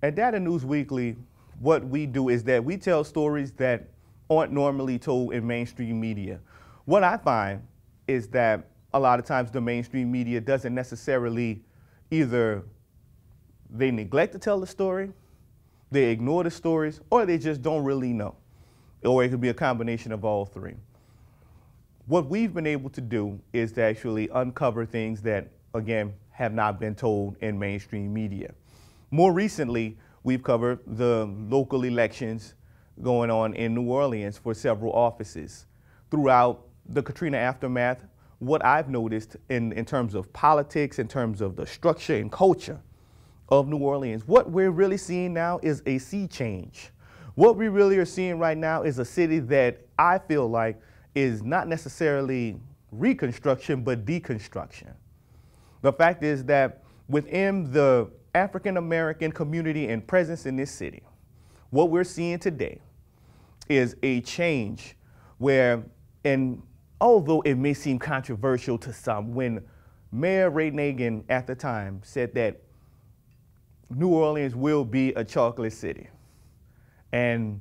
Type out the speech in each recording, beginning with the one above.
At Data News Weekly, what we do is that we tell stories that aren't normally told in mainstream media. What I find is that a lot of times the mainstream media doesn't necessarily either they neglect to tell the story, they ignore the stories, or they just don't really know. Or it could be a combination of all three. What we've been able to do is to actually uncover things that, again, have not been told in mainstream media. More recently, we've covered the local elections going on in New Orleans for several offices. Throughout the Katrina aftermath, what I've noticed in terms of politics, in terms of the structure and culture of New Orleans, what we're really seeing now is a sea change. What we really are seeing right now is a city that I feel like is not necessarily reconstruction, but deconstruction. The fact is that within the African American community and presence in this city, what we're seeing today is a change where, and although it may seem controversial to some, when Mayor Ray Nagin at the time said that New Orleans will be a chocolate city, and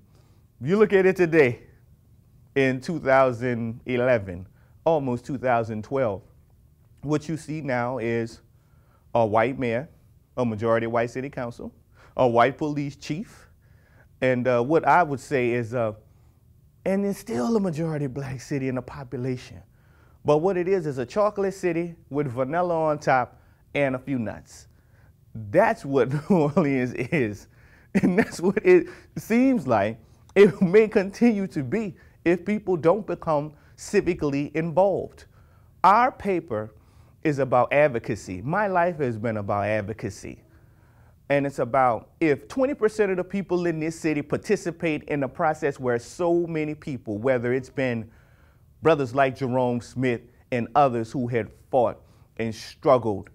you look at it today in 2011, almost 2012, what you see now is a white mayor, a majority white city council, a white police chief, and what I would say is, and it's still a majority black city in the population. But what it is a chocolate city with vanilla on top and a few nuts. That's what New Orleans is. And that's what it seems like it may continue to be if people don't become civically involved. Our paper is about advocacy. My life has been about advocacy. And it's about if 20% of the people in this city participate in a process where so many people, whether it's been brothers like Jerome Smith and others who had fought and struggled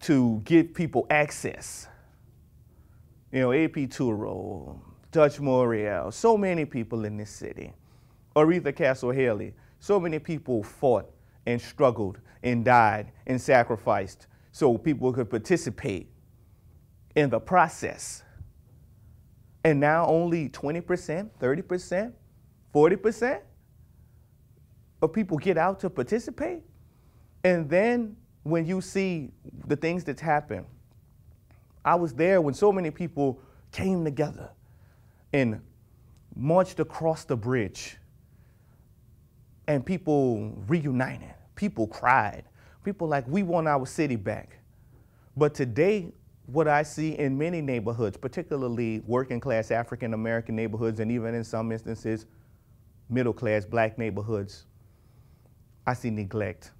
to give people access, you know, A.P. Turo, Dutch Morial, so many people in this city, Aretha Castle Haley, so many people fought and struggled and died and sacrificed so people could participate in the process. And now only 20%, 30%, 40% of people get out to participate. And then when you see the things that's happened, I was there when so many people came together and marched across the bridge, and people reunited, people cried, people like, we want our city back. But today, what I see in many neighborhoods, particularly working class African American neighborhoods, and even in some instances, middle class black neighborhoods, I see neglect.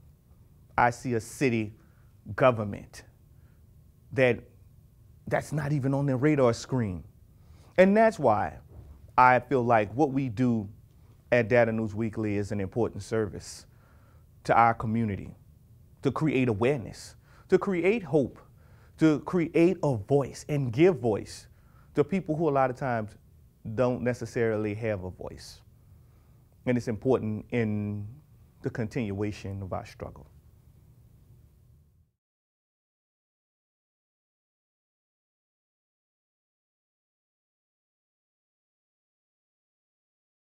I see a city government that's not even on their radar screen. And that's why I feel like what we do at Data News Weekly is an important service to our community, to create awareness, to create hope, to create a voice and give voice to people who a lot of times don't necessarily have a voice. And it's important in the continuation of our struggle.